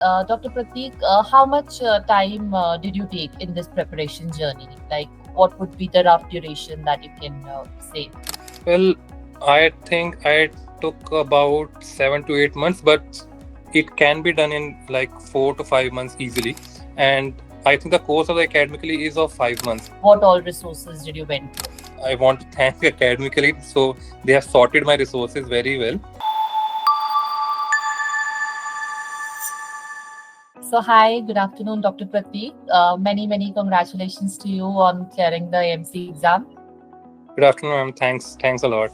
Dr. Prateek, how much time did you take in this preparation journey? Like, what would be the rough duration that you can say? Well, I think I took about 7 to 8 months, but it can be done in like 4 to 5 months easily. And I think the course of the Academically is of 5 months. What all resources did you went through? I want to thank Academically, so they have sorted my resources very well. So, hi, good afternoon, Dr. Prateek. Many congratulations to you on clearing the AMC exam. Good afternoon, ma'am. Thanks a lot.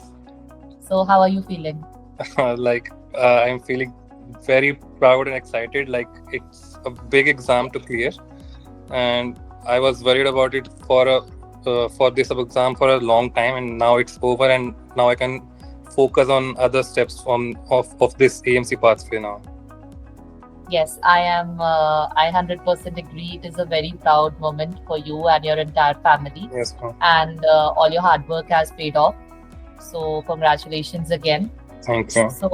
So, how are you feeling? I'm feeling very proud and excited. Like it's a big exam to clear, and I was worried about it for this exam for a long time, and now it's over, and now I can focus on other steps of this AMC pathway now. Yes, I am. I 100% agree. It is a very proud moment for you and your entire family, Yes, ma'am. and all your hard work has paid off. So, congratulations again. Thank you. So,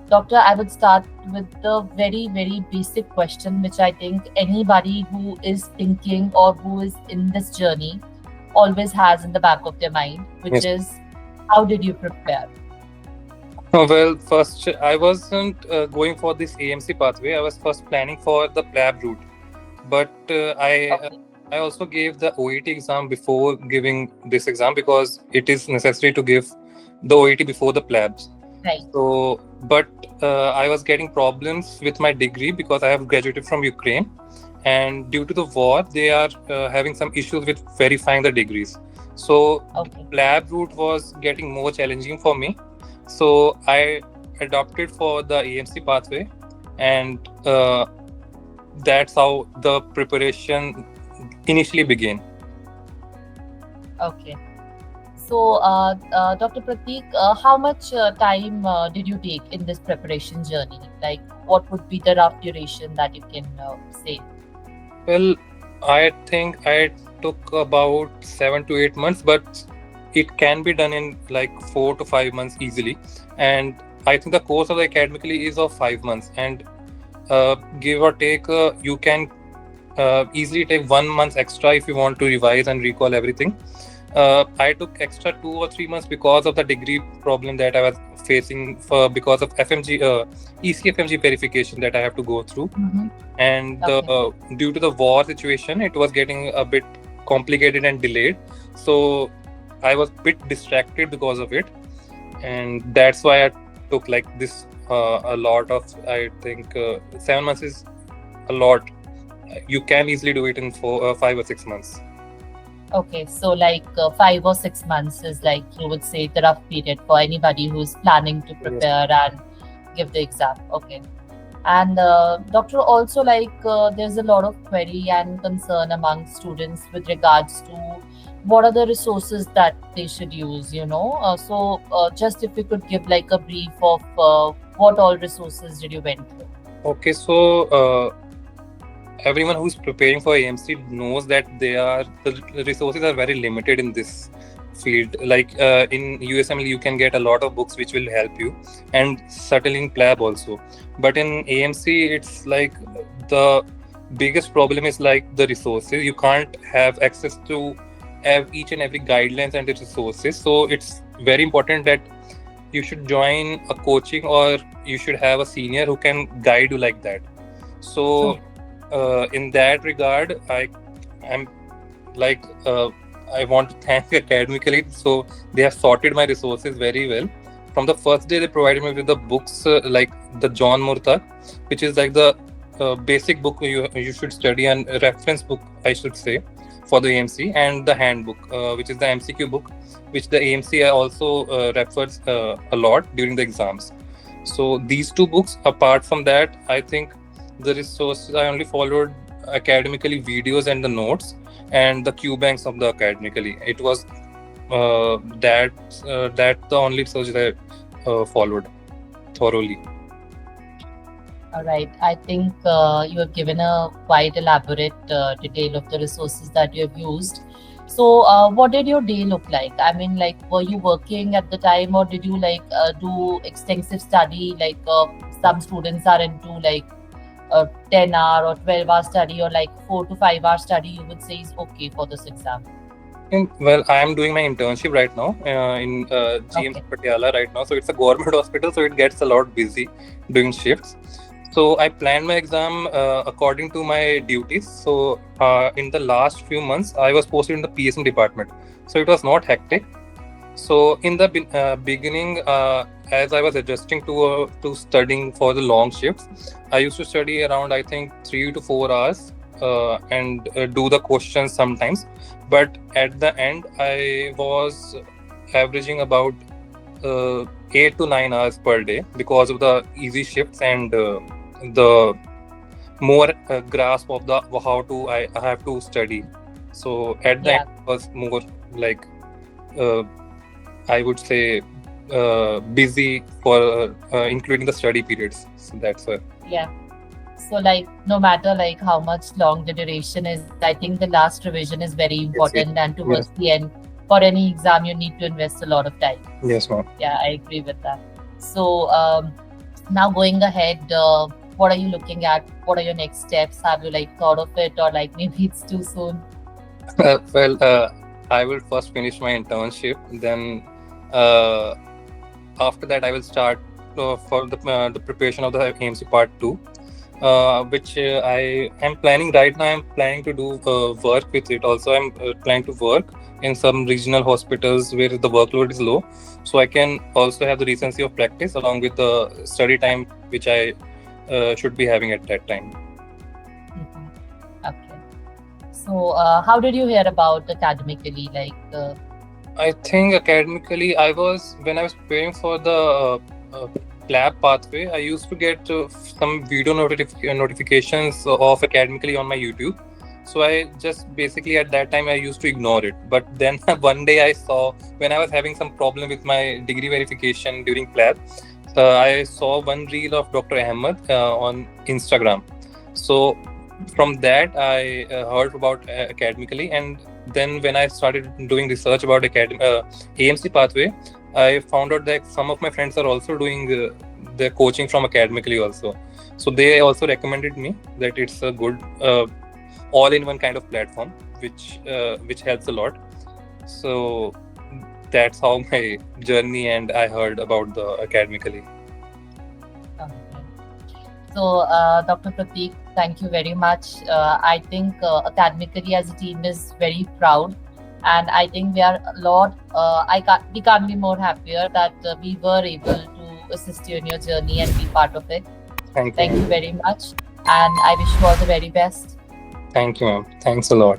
Doctor, I would start with the very basic question, which I think anybody who is thinking or who is in this journey always has in the back of their mind, which Yes. is how did you prepare? Well, first I wasn't going for this AMC pathway. I was first planning for the PLAB route, but Okay. I also gave the OET exam before giving this exam because it is necessary to give the OET before the PLABs. Right. So, but I was getting problems with my degree because I have graduated from Ukraine, and due to the war, they are having some issues with verifying the degrees. So, Okay. PLAB route was getting more challenging for me. So, I adopted for the AMC pathway, and that's how the preparation initially began. Okay. So, Dr. Prateek, how much time did you take in this preparation journey? Like, what would be the rough duration that you can say? Well, I think I took about 7 to 8 months, but it can be done in like 4 to 5 months easily. And I think the course of the Academically is of 5 months, and give or take, you can easily take 1 month extra if you want to revise and recall everything. I took extra 2 or 3 months because of the degree problem that I was facing because of FMG, ECFMG verification that I have to go through. Mm-hmm. And Okay. due to the war situation, it was getting a bit complicated and delayed. So I was a bit distracted because of it, and that's why I took like this a lot of. I think 7 months is a lot. You can easily do it in 5 or 6 months. Okay, so like 5 or 6 months is like you would say the rough period for anybody who's planning to Yes. prepare and give the exam. Okay. And doctor, also like there's a lot of query and concern among students with regards to what are the resources that they should use, so just if you could give like a brief of what all resources did you went through? Okay, so everyone who's preparing for AMC knows that the resources are very limited in this field. Like in USML, you can get a lot of books which will help you, and certainly in PLAB also. But in AMC, it's like the biggest problem is like the resources. You can't have access to each and every guidelines and the resources. So it's very important that you should join a coaching or you should have a senior who can guide you like that. So in that regard, I'm like I want to thank Academically. So they have sorted my resources very well. From the first day, they provided me with the books like the John Murtagh, which is like the basic book you should study, and a reference book, I should say, for the AMC, and the handbook, which is the MCQ book, which the AMC also refers a lot during the exams. So these two books. Apart from that, I think the resources I only followed Academically videos and the notes and the Q banks of the Academically. It was that the only resources I followed thoroughly. All right. I think you have given a quite elaborate detail of the resources that you have used. So, what did your day look like? I mean, like, were you working at the time, or did you like do extensive study? Like, some students are into like a 10-hour or 12-hour study, or like 4 to 5 hour study you would say is okay for this exam? Well, I am doing my internship right now in GMC Okay. Patiala right now. So it's a government hospital, so it gets a lot busy doing shifts. So I planned my exam according to my duties. So in the last few months, I was posted in the PSM department. So it was not hectic. So in the beginning, as I was adjusting to studying for the long shifts, I used to study around, I think, 3 to 4 hours and do the questions sometimes. But at the end, I was averaging about 8 to 9 hours per day because of the easy shifts and the more grasp of the how to I have to study. So at the end, Yeah. it was more like. Uh, I would say busy for including the study periods. So that's why. Yeah. So like no matter like how much long the duration is, I think the last revision is very Yes, yes, important, and towards yes, the end for any exam you need to invest a lot of time. yes, ma'am. Yeah, I agree with that. So now going ahead, what are you looking at? What are your next steps? Have you like thought of it, or like maybe it's too soon? Well, I will first finish my internship. Then, uh, after that, I will start for the preparation of the AMC Part 2, which I am planning right now. I'm planning to do work with it. Also, I'm planning to work in some regional hospitals where the workload is low, so I can also have the recency of practice along with the study time which I should be having at that time. Mhm. Okay. So how did you hear about academically? I think academically, when I was preparing for the lab pathway, I used to get some video notifications of academically on my YouTube. So I just basically at that time I used to ignore it. But then one day I saw when I was having some problem with my degree verification during lab, I saw one reel of Dr. Ahmed on Instagram. So from that I heard about academically, and then when I started doing research about AMC pathway, I found out that some of my friends are also doing their coaching from academically also. So they also recommended me that it's a good all-in-one kind of platform which helps a lot. So that's how my journey, and I heard about the academically. Okay. So, Dr. Prateek, thank you very much. I think academically as a team is very proud, and I think we are a lot. We can't be more happier that we were able to assist you in your journey and be part of it. Thank Thank you you. very much, and I wish you all the very best. Thank you, ma'am. Thanks a lot.